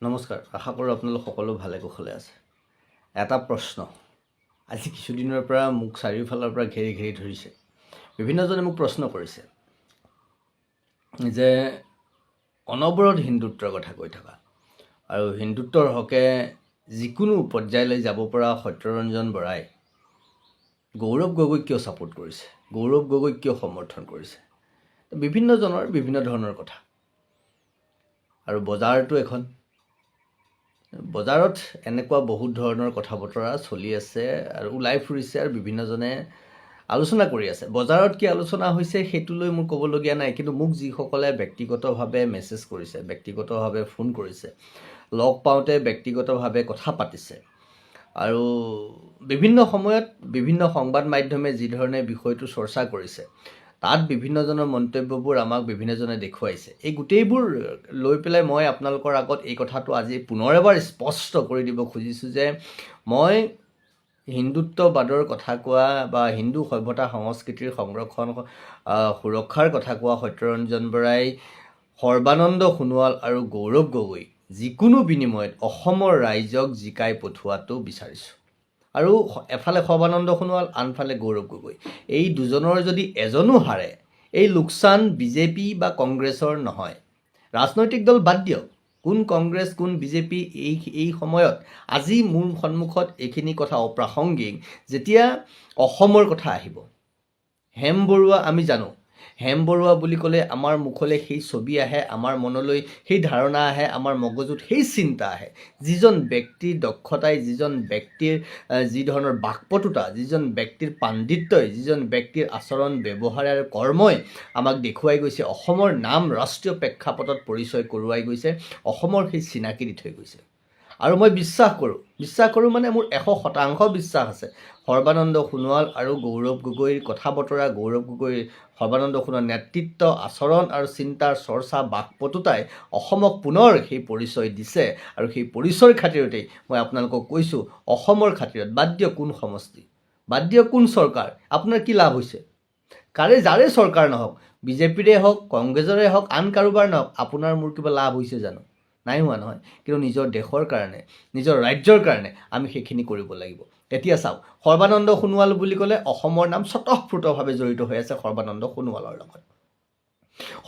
নমস্কাৰ, আশা কৰোঁ আপোনালোক সকলো ভালে কুশলে আছে। এটা প্ৰশ্ন আজি কিছুদিনৰ পৰা মোক চাৰিওফালৰ পৰা ঘেৰি ঘেৰি ধৰিছে। বিভিন্নজনে মোক প্ৰশ্ন কৰিছে যে অনবৰত হিন্দুত্বৰ কথা কৈ থকা আৰু হিন্দুত্বৰ হকে যিকোনো পৰ্যায়লৈ যাব পৰা সত্যৰঞ্জন বৰাই গৌৰৱ গগৈক কিয় ছাপোৰ্ট কৰিছে, গৌৰৱ গগৈক কিয় সমৰ্থন কৰিছে। বিভিন্নজনৰ বিভিন্ন ধৰণৰ কথা। আৰু বজাৰটো এখন বজাৰত এনেকুৱা বহুত ধৰণৰ কথা বতৰা চলি আছে আৰু ওলাই ফুৰিছে আৰু বিভিন্নজনে আলোচনা কৰি আছে। বজাৰত কি আলোচনা হৈছে সেইটোলৈ মোৰ ক'বলগীয়া নাই, কিন্তু মোক যিসকলে ব্যক্তিগতভাৱে মেছেজ কৰিছে, ব্যক্তিগতভাৱে ফোন কৰিছে, লগ পাওঁতে ব্যক্তিগতভাৱে কথা পাতিছে আৰু বিভিন্ন সময়ত বিভিন্ন সংবাদ মাধ্যমে যিধৰণে বিষয়টো চৰ্চা কৰিছে তাত বিভিন্নজনৰ মন্তব্যবোৰ আমাক বিভিন্নজনে দেখুৱাইছে। এই গোটেইবোৰ লৈ পেলাই মই আপোনালোকৰ আগত এই কথাটো আজি পুনৰ এবাৰ স্পষ্ট কৰি দিব খুজিছোঁ যে মই হিন্দুত্ববাদৰ কথা কোৱা বা হিন্দু সভ্যতা সংস্কৃতিৰ সংৰক্ষণ সুৰক্ষাৰ কথা কোৱা সত্যৰঞ্জন বৰাই, সৰ্বানন্দ সোণোৱাল আৰু গৌৰৱ গগৈ যিকোনো বিনিময়ত অসমৰ ৰাইজক জিকাই পঠোৱাটো বিচাৰিছোঁ। আৰু এফালে সৰ্বানন্দ সোণোৱাল, আনফালে গৌৰৱ গগৈ, এই দুজনৰ যদি এজনো হাৰে এই লোকচান বিজেপি বা কংগ্ৰেছৰ নহয়। ৰাজনৈতিক দল বাদ দিয়ক, কোন কংগ্ৰেছ কোন বিজেপি এই সময়ত আজি মোৰ সন্মুখত এইখিনি কথা অপ্ৰাসংগিক। যেতিয়া অসমৰ কথা আহিব, হেম বৰুৱা, আমি জানো হেম বৰুৱা বুলি ক'লে আমাৰ মুখলৈ সেই ছবি আহে, আমাৰ মনলৈ সেই ধাৰণা আহে, আমাৰ মগজুত সেই চিন্তা আহে। যিজন ব্যক্তিৰ দক্ষতাই, যিজন ব্যক্তিৰ যি ধৰণৰ বাকপটুতা, যিজন ব্যক্তিৰ পাণ্ডিত্যই, যিজন ব্যক্তিৰ আচৰণ ব্যৱহাৰ আৰু কৰ্মই আমাক দেখুৱাই গৈছে, অসমৰ নাম ৰাষ্ট্ৰীয় প্ৰেক্ষাপটত পৰিচয় কৰোৱাই গৈছে, অসমৰ সেই চিনাকি দি থৈ গৈছে। আৰু মই বিশ্বাস কৰোঁ মানে মোৰ 100% বিশ্বাস আছে, সৰ্বানন্দ সোণোৱাল আৰু গৌৰৱ গগৈৰ কথা বতৰা, গৌৰৱ গগৈৰ সৰ্বানন্দ সোণোৱাল নেতৃত্ব, আচৰণ আৰু চিন্তাৰ চৰ্চা, বাকপটুতাই অসমক পুনৰ সেই পৰিচয় দিছে। আৰু সেই পৰিচয়ৰ খাতিৰতেই মই আপোনালোকক কৈছোঁ, অসমৰ খাতিৰত বাদ দিয়ক কোন সমষ্টি, বাদ দিয়ক কোন চৰকাৰ, আপোনাৰ কি লাভ হৈছে। যাৰে চৰকাৰ নহওক, বিজেপিৰে হওক, কংগ্ৰেছৰে হওক, আন কাৰোবাৰ নহওক, আপোনাৰ মোৰ কিবা লাভ হৈছে জানো? নাই হোৱা নহয়। কিন্তু নিজৰ দেশৰ কাৰণে, নিজৰ ৰাজ্যৰ কাৰণে আমি সেইখিনি কৰিব লাগিব। এতিয়া চাওক, সৰ্বানন্দ সোণোৱাল বুলি ক'লে অসমৰ নাম স্বতঃস্ফূৰ্তভাৱে জড়িত হৈ আছে সৰ্বানন্দ সোণোৱালৰ লগত।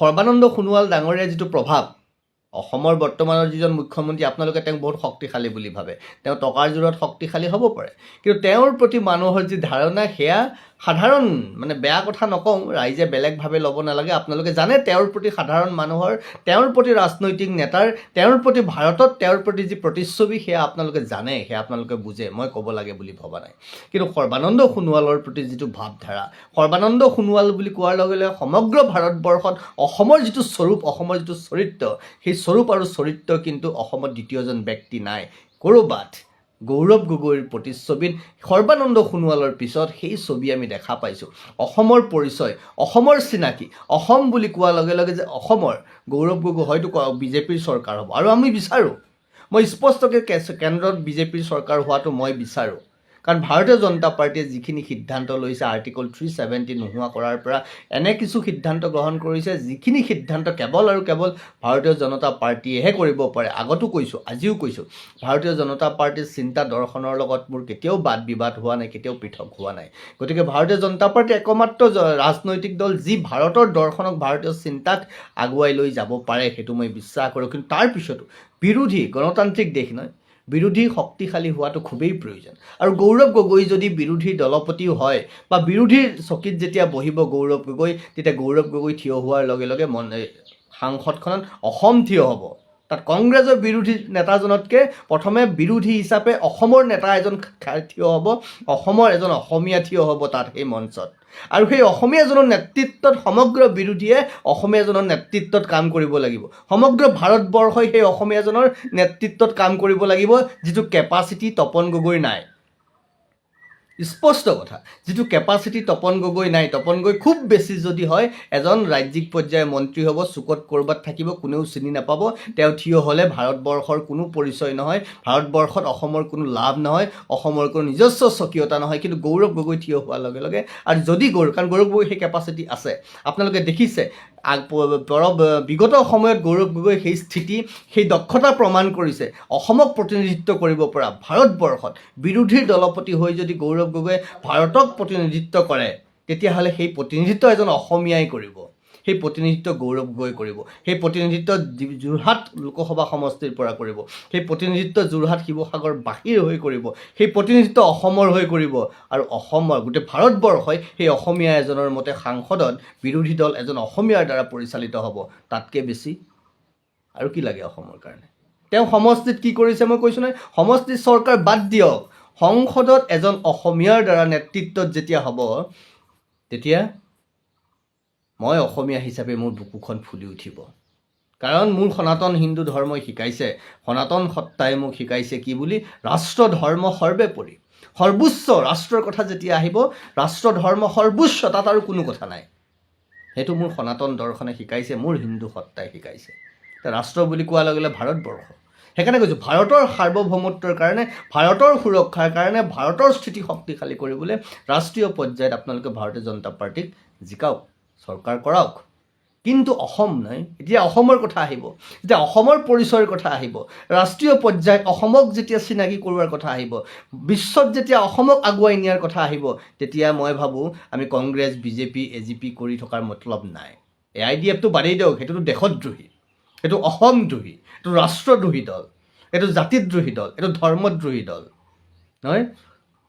সৰ্বানন্দ সোণোৱাল ডাঙৰীয়াৰ যিটো প্ৰভাৱ, অসমৰ বৰ্তমানৰ যিজন মুখ্যমন্ত্ৰী, আপোনালোকে তেওঁক বহুত শক্তিশালী বুলি ভাবে, তেওঁ টকাৰ জোৰত শক্তিশালী হ'ব পাৰে, কিন্তু তেওঁৰ প্ৰতি মানুহৰ যি ধাৰণা সেয়া সাধাৰণ, মানে বেয়া কথা নকওঁ, ৰাইজে বেলেগভাৱে ল'ব নালাগে। আপোনালোকে জানে তেওঁৰ প্ৰতি সাধাৰণ মানুহৰ, তেওঁৰ প্ৰতি ৰাজনৈতিক নেতাৰ, তেওঁৰ প্ৰতি ভাৰতত তেওঁৰ প্ৰতি যি প্ৰতিচ্ছবি সেয়া আপোনালোকে জানে, সেয়া আপোনালোকে বুজে, মই ক'ব লাগে বুলি ভবা নাই। কিন্তু সৰ্বানন্দ সোণোৱালৰ প্ৰতি যিটো ভাৱধাৰা, সৰ্বানন্দ সোণোৱাল বুলি কোৱাৰ লগে লগে সমগ্ৰ ভাৰতবৰ্ষত অসমৰ যিটো স্বৰূপ, অসমৰ যিটো চৰিত্ৰ, সেই স্বৰূপ আৰু চৰিত্ৰ কিন্তু অসমত দ্বিতীয়জন ব্যক্তি নাই। ক'ৰবাত গৌৰৱ গগৈৰ প্ৰতিচ্ছবিত সৰ্বানন্দ সোণোৱালৰ পিছত সেই ছবি আমি দেখা পাইছোঁ। অসমৰ পৰিচয়, অসমৰ চিনাকি, অসম বুলি কোৱাৰ লগে লগে যে অসমৰ গৌৰৱ গগৈ হয়তো বিজেপিৰ চৰকাৰ হ'ব, আৰু আমি বিচাৰোঁ, মই স্পষ্টকৈ কেন্দ্ৰত বিজেপিৰ চৰকাৰ হোৱাটো মই বিচাৰোঁ। কাৰণ ভাৰতীয় জনতা পাৰ্টীয়ে যিখিনি সিদ্ধান্ত লৈছে, আৰ্টিকল 370 নোহোৱা কৰাৰ পৰা এনে কিছু সিদ্ধান্ত গ্ৰহণ কৰিছে, যিখিনি সিদ্ধান্ত কেৱল আৰু কেৱল ভাৰতীয় জনতা পাৰ্টীয়েহে কৰিব পাৰে। আগতো কৈছোঁ, আজিও কৈছোঁ, ভাৰতীয় জনতা পাৰ্টীৰ চিন্তা দৰ্শনৰ লগত মোৰ কেতিয়াও বাদ বিবাদ হোৱা নাই, কেতিয়াও পৃথক হোৱা নাই। গতিকে ভাৰতীয় জনতা পাৰ্টী একমাত্ৰ ৰাজনৈতিক দল যি ভাৰতৰ দৰ্শনক, ভাৰতীয় চিন্তাক আগুৱাই লৈ যাব পাৰে, সেইটো মই বিশ্বাস কৰোঁ। কিন্তু তাৰ পিছতো বিৰোধী, গণতান্ত্ৰিক দেশ নহয়, বিৰোধী শক্তিশালী হোৱাটো খুবেই প্ৰয়োজন। আৰু গৌৰৱ গগৈ যদি বিৰোধী দলপতিও হয় বা বিৰোধীৰ চকীত যেতিয়া বহিব গৌৰৱ গগৈ, তেতিয়া গৌৰৱ গগৈ থিয় হোৱাৰ লগে লগে সাংসদখনত অসম থিয় হ'ব। তাত কংগ্ৰেছৰ বিৰোধী নেতাজনতকৈ প্ৰথমে বিৰোধী হিচাপে অসমৰ নেতা এজন থিয় হ'ব, অসমৰ এজন অসমীয়া থিয় হ'ব তাত সেই মঞ্চত। আৰু সেই অসমীয়াজনৰ নেতৃত্বত সমগ্ৰ বিৰোধীয়ে অসমীয়াজনৰ নেতৃত্বত কাম কৰিব লাগিব। সমগ্ৰ ভাৰতবৰ্ষই সেই অসমীয়াজনৰ নেতৃত্বত কাম কৰিব লাগিব, যিটো কেপাচিটি তপন গগৈৰ নাই। স্পষ্ট কথা, যিটো কেপাচিটি তপন গগৈ নাই। তপন গগৈ খুব বেছি যদি হয় এজন ৰাজ্যিক পৰ্যায়ৰ মন্ত্ৰী হ'ব, চুকত ক'ৰবাত থাকিব, কোনেও চিনি নাপাব। তেওঁ থিয় হ'লে ভাৰতবৰ্ষৰ কোনো পৰিচয় নহয়, ভাৰতবৰ্ষত অসমৰ কোনো লাভ নহয়, অসমৰ কোনো নিজস্ব স্বকীয়তা নহয়। কিন্তু গৌৰৱ গগৈ থিয় হোৱাৰ লগে লগে, আৰু যদি কাৰণ গৌৰৱ গগৈ সেই কেপাচিটি আছে, আপোনালোকে দেখিছে বিগত সময়ত গৌৰৱ গগৈ সেই স্থিতি, সেই দক্ষতা প্ৰমাণ কৰিছে। অসমক প্ৰতিনিধিত্ব কৰিব পৰা ভাৰতবৰ্ষত বিৰোধীৰ দলপতি হৈ যদি গৌৰৱ গগৈয়ে ভাৰতক প্ৰতিনিধিত্ব কৰে, তেতিয়াহ'লে সেই প্ৰতিনিধিত্ব এজন অসমীয়াই কৰিব, সেই প্ৰতিনিধিত্ব গৌৰৱ গগৈ কৰিব, সেই প্ৰতিনিধিত্ব যোৰহাট লোকসভা সমষ্টিৰ পৰা কৰিব, সেই প্ৰতিনিধিত্ব যোৰহাট শিৱসাগৰ বাহিৰ হৈ কৰিব, সেই প্ৰতিনিধিত্ব অসমৰ হৈ কৰিব। আৰু অসমৰ গোটেই ভাৰতবৰ্ষই সেই অসমীয়া এজনৰ মতে সাংসদত বিৰোধী দল এজন অসমীয়াৰ দ্বাৰা পৰিচালিত হ'ব। তাতকৈ বেছি আৰু কি লাগে অসমৰ কাৰণে? তেওঁ সমষ্টিত কি কৰিছে মই কৈছোঁ নহয়, সমষ্টিত চৰকাৰ বাদ দিয়ক, সংসদত এজন অসমীয়াৰ দ্বাৰা নেতৃত্বত যেতিয়া হ'ব, তেতিয়া মই অসমীয়া হিচাপে মোৰ বুকুখন ফুলি উঠিব। কাৰণ মোৰ সনাতন হিন্দু ধৰ্মই শিকাইছে, সনাতন সত্তাই মোক শিকাইছে কি বুলি, ৰাষ্ট্ৰ ধৰ্ম সৰ্বোপৰি, সৰ্বোচ্চ ৰাষ্ট্ৰৰ কথা যেতিয়া আহিব, ৰাষ্ট্ৰ ধৰ্ম সৰ্বোচ্চ, তাত আৰু কোনো কথা নাই। সেইটো মোৰ সনাতন দৰ্শনে শিকাইছে, মোৰ হিন্দু সত্তাই শিকাইছে। ৰাষ্ট্ৰ বুলি কোৱাৰ লগে লগে ভাৰতবৰ্ষ। সেইকাৰণে কৈছোঁ, ভাৰতৰ সাৰ্বভৌমত্বৰ কাৰণে, ভাৰতৰ সুৰক্ষাৰ কাৰণে, ভাৰতৰ স্থিতি শক্তিশালী কৰিবলৈ ৰাষ্ট্ৰীয় পৰ্যায়ত আপোনালোকে ভাৰতীয় জনতা পাৰ্টিক জিকাওক, চৰকাৰ কৰাওক। কিন্তু অসম নাই। এতিয়া অসমৰ কথা আহিব, যেতিয়া অসমৰ পৰিচয়ৰ কথা আহিব, ৰাষ্ট্ৰীয় পৰ্যায়ত অসমক যেতিয়া চিনাকি কৰোৱাৰ কথা আহিব, বিশ্বত যেতিয়া অসমক আগুৱাই নিয়াৰ কথা আহিব, তেতিয়া মই ভাবোঁ আমি কংগ্ৰেছ, বিজেপি, এজিপি কৰি থকাৰ মতলব নাই। AIDFটো বাদেই দিয়ক, সেইটোতো দেশদ্ৰোহী, সেইটো অসমদ্ৰোহী, এইটো ৰাষ্ট্ৰদ্ৰোহী দল, এইটো জাতিদ্ৰোহী দল, এইটো ধৰ্মদ্ৰোহী দল নহয়,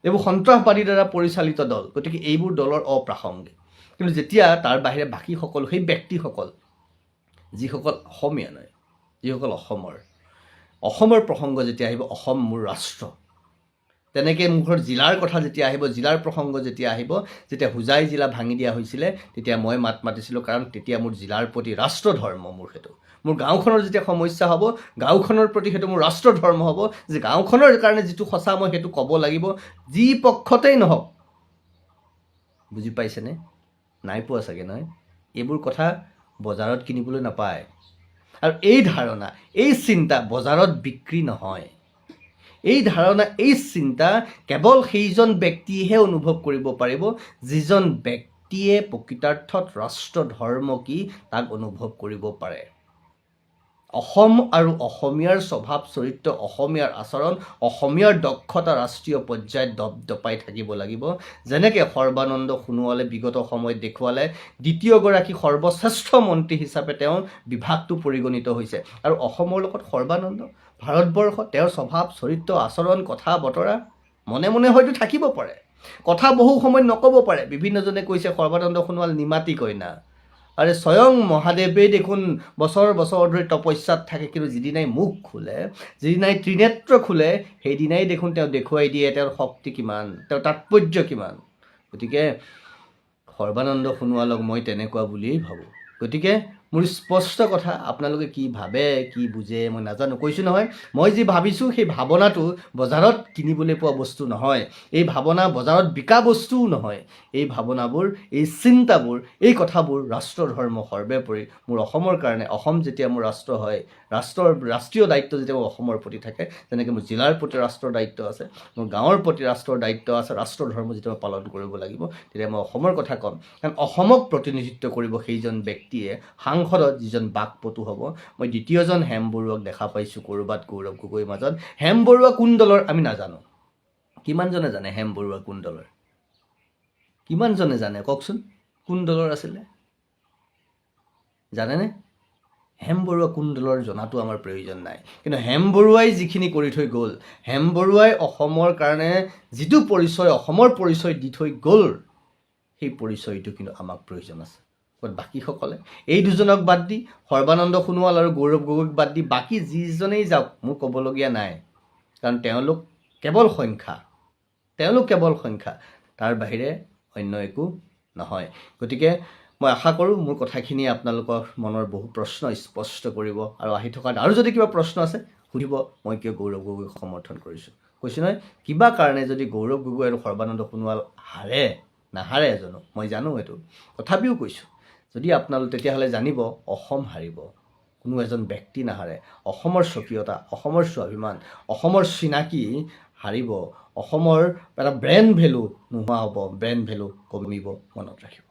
এইবোৰ সন্ত্ৰাসবাদীৰ দ্বাৰা পৰিচালিত দল। গতিকে এইবোৰ দলৰ অপ্ৰাসংগিক। কিন্তু যেতিয়া তাৰ বাহিৰে বাকীসকল, সেই ব্যক্তিসকল যিসকল অসমীয়া নহয়, যিসকল অসমৰ প্ৰসংগ যেতিয়া আহিব, অসম মোৰ ৰাষ্ট্ৰ, তেনেকৈ মোৰ জিলাৰ কথা যেতিয়া আহিব, জিলাৰ প্ৰসংগ যেতিয়া আহিব, যেতিয়া হোজাই জিলা ভাঙি দিয়া হৈছিলে, তেতিয়া মই মাত মাতিছিলোঁ, কাৰণ তেতিয়া মোৰ জিলাৰ প্ৰতি ৰাষ্ট্ৰ ধৰ্ম মোৰ সেইটো। মোৰ গাঁওখনৰ যেতিয়া সমস্যা হ'ব, গাঁওখনৰ প্ৰতি সেইটো মোৰ ৰাষ্ট্ৰ ধৰ্ম হ'ব, যে গাঁওখনৰ কাৰণে যিটো সঁচা মই সেইটো ক'ব লাগিব, যি পক্ষতেই নহওক। বুজি পাইছেনে? নাই পোৱা চাগে নহয়? এইবোৰ কথা বজাৰত কিনিবলৈ নাপায়। আৰু এই ধাৰণা, এই চিন্তা বজাৰত বিক্ৰী নহয়। এই ধাৰণা, এই চিন্তা কেৱল সেইজন ব্যক্তিয়েহে অনুভৱ কৰিব পাৰিব, যিজন ব্যক্তিয়ে প্ৰকৃতাৰ্থত ৰাষ্ট্ৰ ধৰ্ম কি তাক অনুভৱ কৰিব পাৰে। অসম আৰু অসমীয়াৰ স্বভাৱ চৰিত্ৰ, অসমীয়াৰ আচৰণ, অসমীয়াৰ দক্ষতা ৰাষ্ট্ৰীয় পৰ্যায়ত দপদপাই থাকিব লাগিব। যেনেকৈ সৰ্বানন্দ সোণোৱালে বিগত সময়ত দেখুৱালে, দ্বিতীয়গৰাকী সৰ্বশ্ৰেষ্ঠ মন্ত্ৰী হিচাপে তেওঁ বিভাগটো পৰিগণিত হৈছে। আৰু অসমৰ লগত সৰ্বানন্দ, ভাৰতবৰ্ষ, তেওঁৰ স্বভাৱ চৰিত্ৰ আচৰণ কথা বতৰা মনে মনে হয়তো থাকিব পাৰে, কথা বহু সময়ত নক'ব পাৰে। বিভিন্নজনে কৈছে সৰ্বানন্দ সোণোৱাল নিমাতী কইনা। আৰে স্বয়ং মহাদেৱেই দেখোন বছৰ বছৰ ধৰি তপস্যাত থাকে, কিন্তু যিদিনাই মুখ খোলে, যিদিনাই ত্ৰিনেত্ৰ খোলে, সেইদিনাই দেখোন তেওঁ দেখুৱাই দিয়ে তেওঁৰ শক্তি কিমান, তেওঁৰ তাৎপৰ্য কিমান। গতিকে সৰ্বানন্দ সোণোৱালক মই তেনেকুৱা বুলিয়েই ভাবোঁ। গতিকে মোৰ স্পষ্ট কথা, আপোনালোকে কি ভাবে কি বুজে মই নাজানো। কৈছোঁ নহয়, মই যি ভাবিছোঁ সেই ভাৱনাটো বজাৰত কিনিবলৈ পোৱা বস্তু নহয়, এই ভাৱনা বজাৰত বিকা বস্তুও নহয়। এই ভাৱনাবোৰ, এই চিন্তাবোৰ, এই কথাবোৰ ৰাষ্ট্ৰ ধৰ্ম সৰ্বোপৰি মোৰ অসমৰ কাৰণে। অসম যেতিয়া মোৰ ৰাষ্ট্ৰ হয়, ৰাষ্ট্ৰীয় দায়িত্ব যেতিয়া মোৰ অসমৰ প্ৰতি থাকে, যেনেকৈ মোৰ জিলাৰ প্ৰতি ৰাষ্ট্ৰৰ দায়িত্ব আছে, মোৰ গাঁৱৰ প্ৰতি ৰাষ্ট্ৰৰ দায়িত্ব আছে, ৰাষ্ট্ৰ ধৰ্ম যেতিয়া মই পালন কৰিব লাগিব, তেতিয়া মই অসমৰ কথা ক'ম। কাৰণ অসমক প্ৰতিনিধিত্ব কৰিব সেইজন ব্যক্তিয়ে, সাংসদত যিজন বাকপটু হ'ব। মই দ্বিতীয়জন হেম বৰুৱাক দেখা পাইছোঁ ক'ৰবাত গৌৰৱ গগৈৰ মাজত। হেম বৰুৱা কোন দলৰ আমি নাজানো। কিমানজনে জানে হেম বৰুৱা কোন দলৰ? কিমানজনে জানে কওকচোন, কোন দলৰ আছিলে জানেনে? হেম বৰুৱা কোন দলৰ জনাটো আমাৰ প্ৰয়োজন নাই। কিন্তু হেম বৰুৱাই যিখিনি কৰি থৈ গ'ল, হেম বৰুৱাই অসমৰ কাৰণে যিটো পৰিচয়, অসমৰ পৰিচয় দি থৈ গ'ল, সেই পৰিচয়টো কিন্তু আমাক প্ৰয়োজন আছে। বাকীসকলে এই দুজনক বাদ দি, সৰ্বানন্দ সোণোৱাল আৰু গৌৰৱ গগৈক বাদ দি, বাকী যিজনেই যাওক মোৰ ক'বলগীয়া নাই। কাৰণ তেওঁলোক কেৱল সংখ্যা, তাৰ বাহিৰে অন্য একো নহয়। গতিকে মই আশা কৰোঁ মোৰ কথাখিনিয়ে আপোনালোকৰ মনৰ বহু প্ৰশ্ন স্পষ্ট কৰিব। আৰু আহি থকাত আৰু যদি কিবা প্ৰশ্ন আছে সুধিব, মই কিয় গৌৰৱ গগৈক সমৰ্থন কৰিছোঁ। কৈছোঁ নহয়, কিবা কাৰণে যদি গৌৰৱ গগৈ আৰু সৰ্বানন্দ সোণোৱাল নাহাৰে এজনো, মই জানো এইটো, তথাপিও কৈছোঁ, যদি আপোনালোক তেতিয়াহ'লে জানিব অসম হাৰিব, কোনো এজন ব্যক্তি নাহাৰে, অসমৰ স্বকীয়তা, অসমৰ স্বাভিমান, অসমৰ চিনাকি হাৰিব, অসমৰ এটা ব্ৰেণ্ড ভেলু নোহোৱা হ'ব, ব্ৰেণ্ড ভেলু কমিব, মনত ৰাখিব।